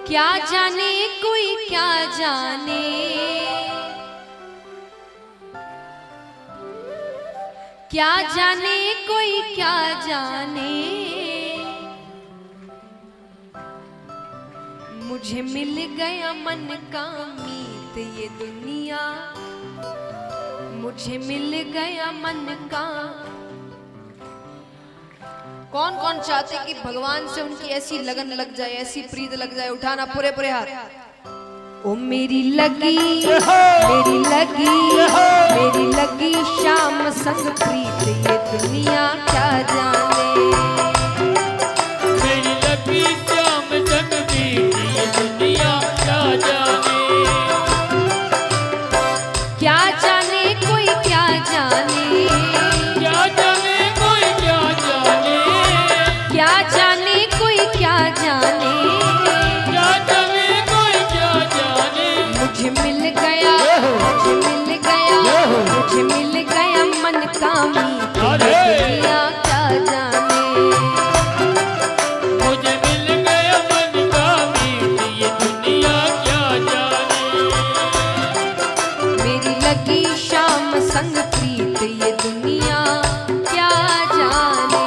क्या जाने कोई क्या जाने, क्या जाने कोई क्या जाने, मुझे मिल गया मन का मीत ये दुनिया, मुझे मिल गया मन का। कौन कौन चाहते कि भगवान से उनकी ऐसी लगन लग जाए, ऐसी प्रीत लग जाए? उठाना पूरे पूरे हाथ। ओ मेरी लगी मेरी लगी मेरी लगी शाम संग प्रीत ये दुनिया क्या जाने, मेरी लगी शाम संग प्रीत ये दुनिया क्या जाने, क्या जाने कोई क्या जाने, क्या जाने कोई क्या जाने, क्या जाने कोई क्या जाने, क्या जाने कोई क्या जाने, मुझे मिल गया मुझे मिल गया मुझे मिल गया मन का मीत ये दुनिया क्या जाने, मुझे मिल गया मन का मीत ये दुनिया क्या जाने, मेरी लगी शाम संग प्रीत ये दुनिया क्या जाने।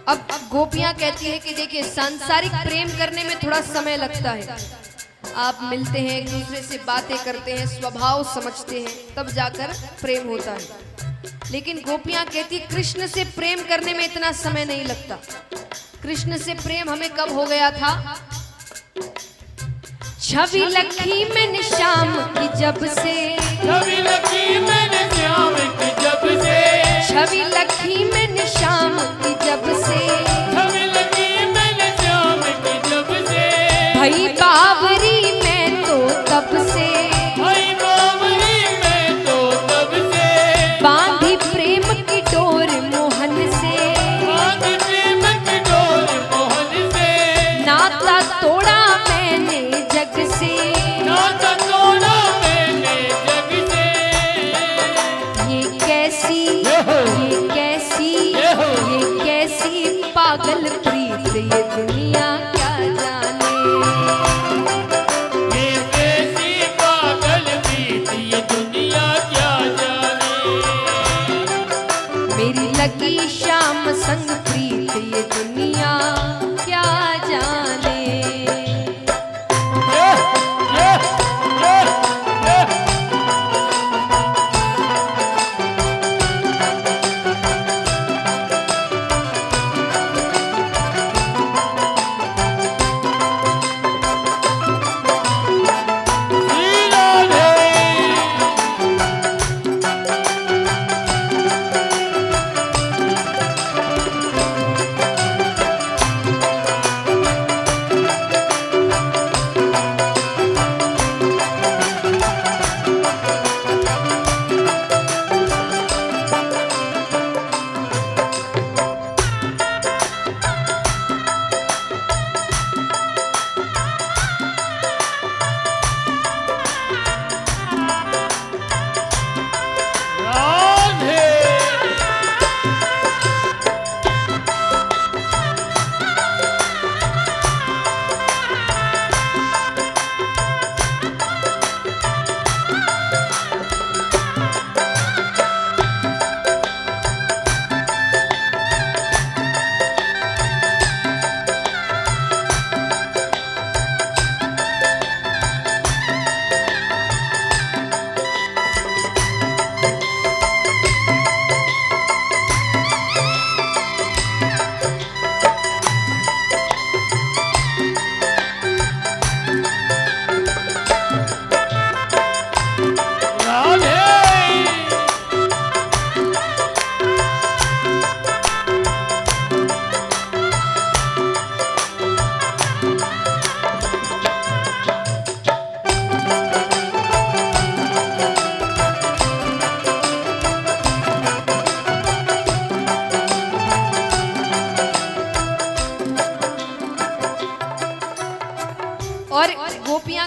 अब गोपियां कहती है कि देखिए सांसारिक प्रेम करने में थोड़ा समय लगता है, आप मिलते हैं एक दूसरे से बातें करते हैं, स्वभाव समझते हैं, तब जाकर प्रेम होता है। लेकिन गोपियां कहती है कृष्ण से प्रेम करने में इतना समय नहीं लगता। कृष्ण से प्रेम हमें कब हो गया था? छवि लखी मैंने श्याम की जब से, छवि लगी मैंने श्याम की जब से, छवि लखी मैंने श्याम की जब से, छवि लगी मैंने श्याम की जब से, भई बावरी मैं तो तब से, भाई बावरी मैं तो तब से, बांधी प्रेम की डोर मोहन से, बांध प्रेम की डोर मोहन से, नाता तोड़ा मैंने जग से, नाता तोड़ा मैंने जग से, ये कैसी पागल प्रीत ये दुनिया क्या जाने, ये कैसी पागल प्रीत ये दुनिया क्या जाने, मेरी लगी शाम संग प्रीत ये दुनिया क्या जाने।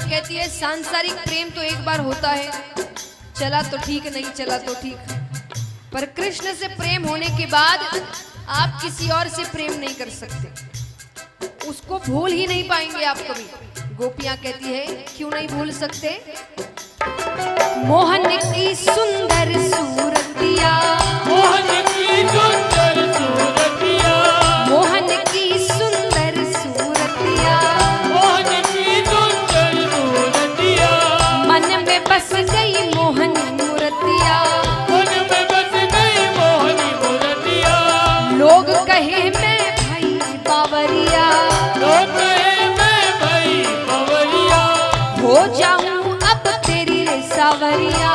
कहती है सांसारिक प्रेम तो एक बार होता है, चला तो ठीक, नहीं चला तो ठीक, पर कृष्ण से प्रेम होने के बाद आप किसी और से प्रेम नहीं कर सकते, उसको भूल ही नहीं पाएंगे आप कभी। गोपियां कहती है क्यों नहीं भूल सकते? मोहन की सुंदर सूरतिया, मोहन की सुंदर सूरतिया, मोहन की सुंदर सूरतिया, मोहन की सुंदर सूरतिया, मन में बस गई मोहन मूर्तिया, मन में बस गई मोहनी मूर्तिया, लोग कहे मैं भाई बावरिया, लोग कहे मैं भाई बावरिया, हो जाऊं अब तेरी रे सावरिया,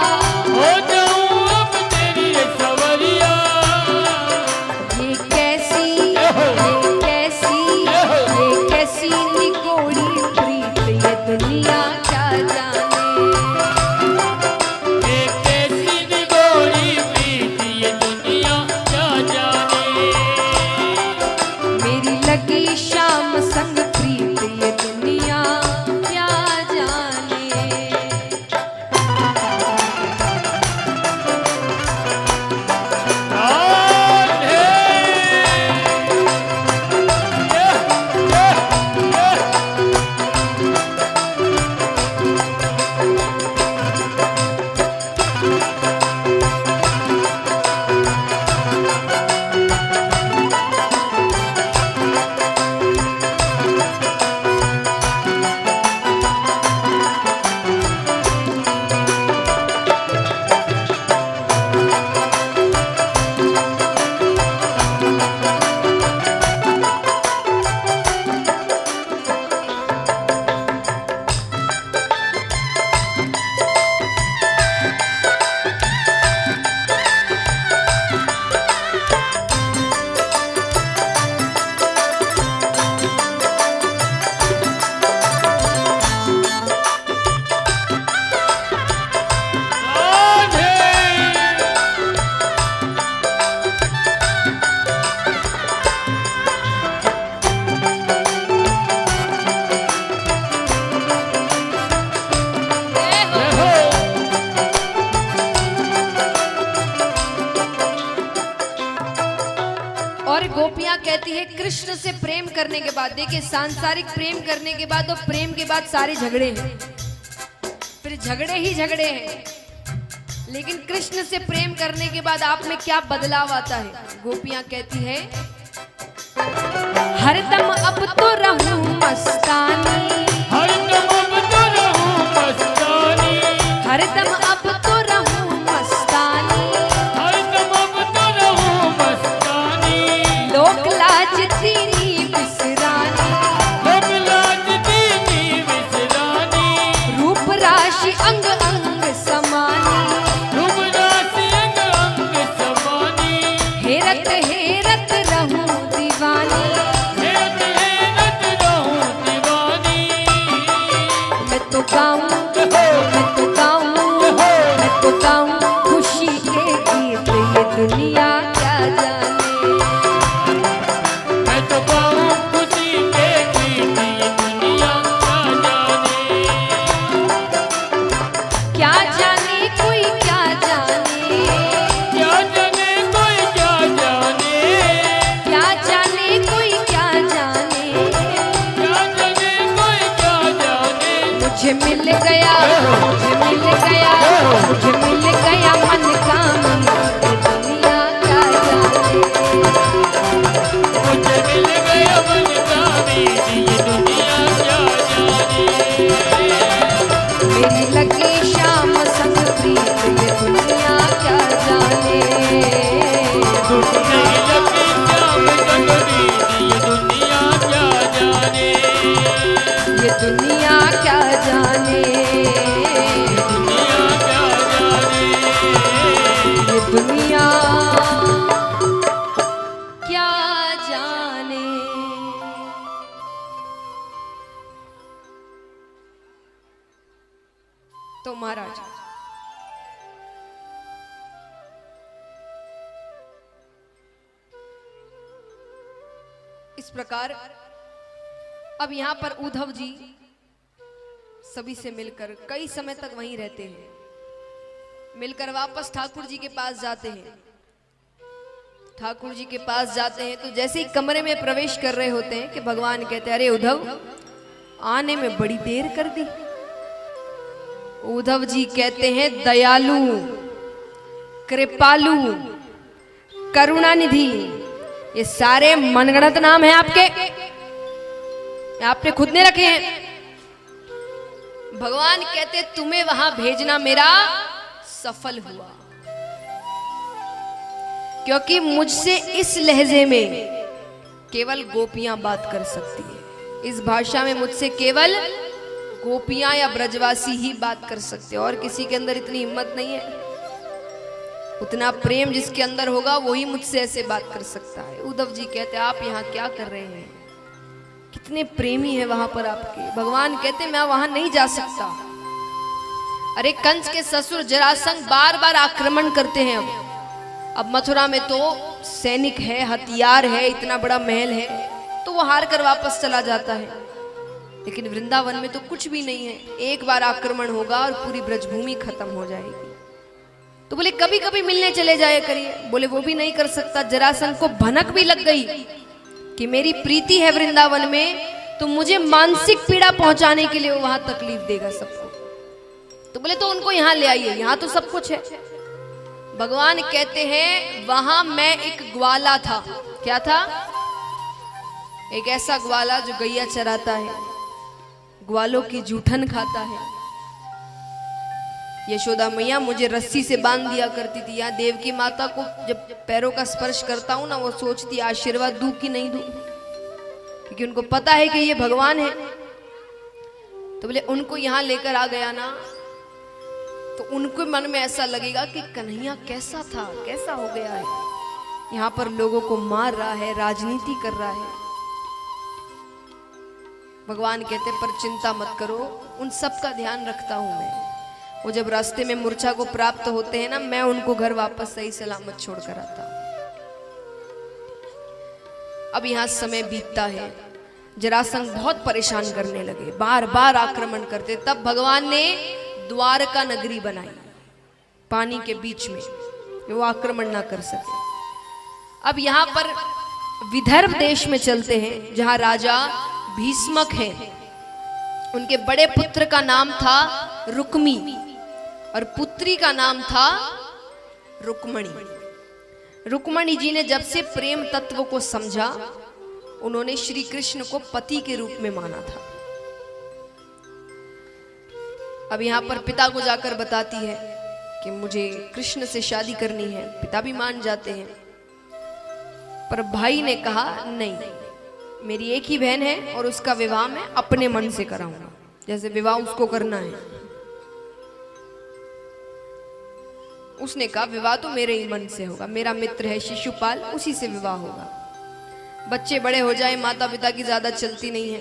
हो जाऊं अब तेरी सवरिया। ये कैसी निगोड़ी प्रीत ये दुनिया क्या जाने, ये कैसी निगोरी प्रीत ये दुनिया क्या जाने, मेरी लगी शाम संग प्रीत ये दुनिया क्या जाने। राधे। और गोपियां कहती है कृष्ण से प्रेम करने के बाद, देखिए सांसारिक प्रेम करने के बाद और प्रेम के बाद सारे झगड़े हैं, फिर झगड़े ही झगड़े हैं, लेकिन कृष्ण से प्रेम करने के बाद आप में क्या बदलाव आता है? गोपियां कहती है हरदम अब तो रहूं मस्तानी, हरदम अब तो रहूं मस्तानी, हरदम अब तो रहूं मस्तानी, हरदम अब तो रहूं मस्तानी, लोक लाज तेरी बिसरानी, लोक लाज दीनी विसरानी, रूप राशि अंग अंग समानी, रूप राशि अंग अंग समानी, हेरत हेरत रहूं दीवानी, हेरत हेरत रहूं दीवानी, मैं तो गाऊं, मैं तो गाऊं, मैं तो गाऊं खुशी के गीत ये दुनिया क्या जाने, मैं तो गाऊं खुशी के गीत ये दुनिया क्या जाने, क्या जाने कोई क्या जाने, क्या जाने कोई क्या जाने, क्या जाने कोई क्या जाने, क्या जाने कोई क्या जाने, मुझे मिल गया, मुझे मिल गया, मुझे मिल गया मन का मीत, ये दुनिया क्या जाने, मुझे मिल गया मन का मीत ये दुनिया क्या जाने, मेरी लगी शाम संग प्रीत ये दुनिया क्या जाने, दुनिया लगी शाम संग मीत ये दुनिया क्या जाने, ये दुनिया क्या जाने, दुनिया क्या जाने, ये दुनिया क्या जाने। तो महाराज इस प्रकार अब यहां पर उद्धव जी सभी से मिलकर कई समय तक वहीं रहते हैं। मिलकर वापस ठाकुर जी के पास जाते हैं। ठाकुर जी के पास जाते हैं तो जैसे ही कमरे में प्रवेश कर रहे होते हैं कि भगवान कहते हैं, अरे उद्धव, आने में बड़ी देर कर दी। उद्धव जी कहते हैं, दयालु, कृपालु, करुणानिधि, ये सारे मनगढ़ंत नाम हैं आपके, आपने खुद ने रखे हैं। भगवान कहते, तुम्हें वहां भेजना मेरा सफल हुआ, क्योंकि मुझसे इस लहजे में केवल गोपियां बात कर सकती है। इस भाषा में मुझसे केवल गोपियां या ब्रजवासी ही बात कर सकते हैं, और किसी के अंदर इतनी हिम्मत नहीं है। उतना प्रेम जिसके अंदर होगा वही मुझसे ऐसे बात कर सकता है। उद्धव जी कहते, आप यहाँ क्या कर रहे हैं? कितने प्रेमी है वहां पर आपके। भगवान कहते, मैं वहां नहीं जा सकता। अरे कंस के ससुर जरासंध बार बार आक्रमण करते हैं। अब मथुरा में तो सैनिक है, हथियार है, इतना बड़ा महल है, तो वो हार कर वापस चला जाता है। लेकिन वृंदावन में तो कुछ भी नहीं है। एक बार आक्रमण होगा और पूरी ब्रजभूमि खत्म हो जाएगी। तो बोले कभी कभी मिलने चले जाया करिए। बोले वो भी नहीं कर सकता। जरासंध को भनक भी लग गई कि मेरी प्रीति है वृंदावन में, तो मुझे मानसिक पीड़ा पहुंचाने के लिए वो वहां तकलीफ देगा सबको। तो बोले तो उनको यहां ले आइए, यहां तो सब कुछ है। भगवान कहते हैं, वहां मैं एक ग्वाला था। क्या था? एक ऐसा ग्वाला जो गैया चराता है, ग्वालों की जूठन खाता है। यशोदा मैया मुझे रस्सी से बांध दिया करती थी। यहाँ देवकी माता को जब पैरों का स्पर्श करता हूं ना, वो सोचती आशीर्वाद दूं कि नहीं दूं, क्योंकि उनको पता है कि ये भगवान है। तो बोले उनको यहां लेकर आ गया ना, तो उनको मन में ऐसा लगेगा कि कन्हैया कैसा था, कैसा हो गया है, यहाँ पर लोगों को मार रहा है, राजनीति कर रहा है। भगवान कहते, पर चिंता मत करो, उन सब का ध्यान रखता हूं मैं। वो जब रास्ते में मूर्छा को प्राप्त होते हैं ना, मैं उनको घर वापस सही सलामत छोड़कर आता हूं। अब यहां समय बीतता है। जरासंध बहुत परेशान करने लगे, बार बार आक्रमण करते। तब भगवान ने द्वारका नगरी बनाई पानी के बीच में, वो आक्रमण ना कर सके। अब यहां पर विदर्भ देश में चलते हैं, जहां राजा भीष्मक हैं। उनके बड़े पुत्र का नाम था रुक्मी और पुत्री का नाम था रुक्मणी। रुक्मणी जी ने जब से प्रेम तत्व को समझा, उन्होंने श्री कृष्ण को पति के रूप में माना था। अब यहां पर पिता को जाकर बताती है कि मुझे कृष्ण से शादी करनी है। पिता भी मान जाते हैं, पर भाई ने कहा नहीं, मेरी एक ही बहन है और उसका विवाह मैं अपने मन से कराऊंगा, जैसे विवाह उसको करना है। उसने कहा विवाह तो मेरे ही मन से होगा, मेरा मित्र है शिशुपाल, उसी से विवाह होगा। बच्चे बड़े हो जाए, माता पिता की ज्यादा चलती नहीं है।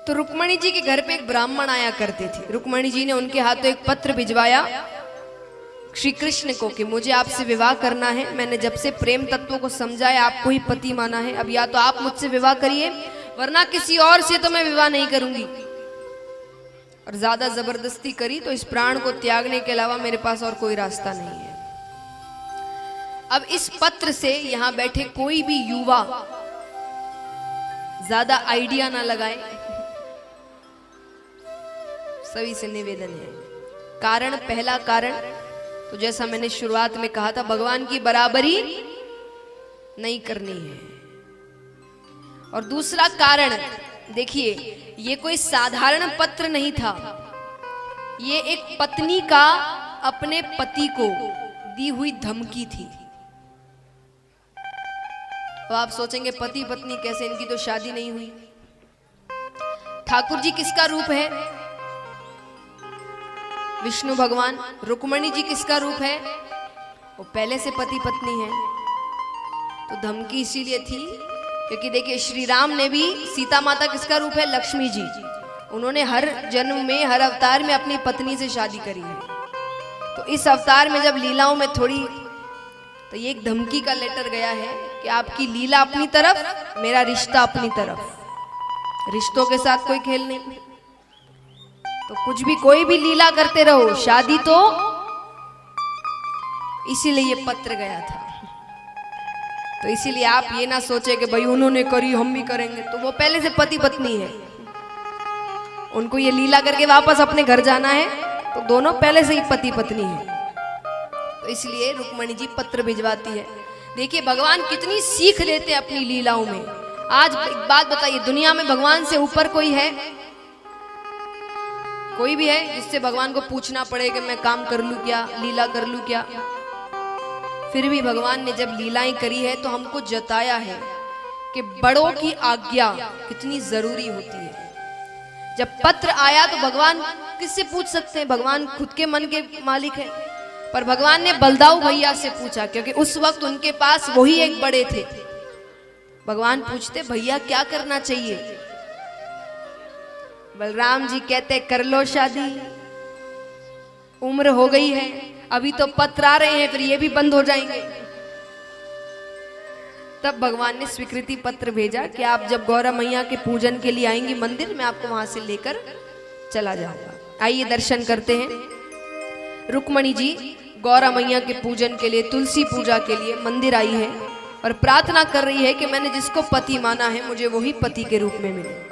तो रुक्मणी जी के घर पे एक ब्राह्मण आया करते थे। रुक्मणी जी ने उनके हाथों एक पत्र भिजवाया श्री कृष्ण को कि मुझे आपसे विवाह करना है। मैंने जब से प्रेम तत्व को समझा है, आपको ही पति माना है। अब या तो आप मुझसे विवाह करिए, वरना किसी और से तो मैं विवाह नहीं करूंगी। और ज्यादा जबरदस्ती करी तो इस प्राण को त्यागने के अलावा मेरे पास और कोई रास्ता नहीं है। अब इस पत्र से यहां बैठे कोई भी युवा ज्यादा आइडिया ना लगाए, सभी से निवेदन है। कारण, पहला कारण तो जैसा मैंने शुरुआत में कहा था, भगवान की बराबरी नहीं करनी है। और दूसरा कारण देखिए, ये कोई साधारण पत्र नहीं था, ये एक पत्नी का अपने पति को दी हुई धमकी थी। तो आप सोचेंगे पति पत्नी कैसे, इनकी तो शादी नहीं हुई। ठाकुर जी किसका रूप है? विष्णु भगवान। रुक्मणी जी किसका रूप है? वो पहले से पति पत्नी है। तो धमकी इसीलिए थी क्योंकि देखिए, श्री राम ने भी, सीता माता किसका रूप है? लक्ष्मी जी। उन्होंने हर जन्म में, हर अवतार में अपनी पत्नी से शादी करी है। तो इस अवतार में जब लीलाओं में थोड़ी, तो ये एक धमकी का लेटर गया है कि आपकी लीला अपनी तरफ, मेरा रिश्ता अपनी तरफ। रिश्तों के साथ कोई खेल नहीं, तो कुछ भी कोई भी लीला करते रहो, शादी तो इसीलिए ये पत्र गया था। तो इसीलिए आप ये ना सोचे कि भाई उन्होंने करी हम भी करेंगे, तो वो पहले से पति पत्नी है, उनको ये लीला करके वापस अपने घर जाना है, तो दोनों पहले से ही पति पत्नी है। तो इसलिए रुक्मणी जी पत्र भिजवाती है। देखिए भगवान कितनी सीख लेते हैं अपनी लीलाओं में। आज एक बात बताइए, दुनिया में भगवान से ऊपर कोई है? कोई भी है जिससे भगवान को पूछना पड़े कि मैं काम कर लूं क्या, लीला कर लूं क्या? फिर भी भगवान ने जब लीलाएं करी है तो हमको जताया है कि बड़ों की आज्ञा कितनी जरूरी होती है। जब पत्र आया तो भगवान किससे पूछ सकते हैं? भगवान खुद के मन के मालिक है, पर भगवान ने बलदाऊ भैया से पूछा, क्योंकि उस वक्त उनके पास वही एक बड़े थे। भगवान पूछते, भैया क्या करना चाहिए? बलराम जी कहते, कर लो शादी, उम्र हो गई है, अभी तो पत्र आ रहे हैं, फिर ये भी बंद हो जाएंगे। तब भगवान ने स्वीकृति पत्र भेजा कि आप जब गौरा मैया के पूजन के लिए आएंगी मंदिर, मैं आपको वहां से लेकर चला जाऊंगा। आइए दर्शन करते हैं। रुक्मणी जी गौरा मैया के पूजन के लिए, तुलसी पूजा के लिए मंदिर आई है और प्रार्थना कर रही है कि मैंने जिसको पति माना है मुझे वही पति के रूप में मिले।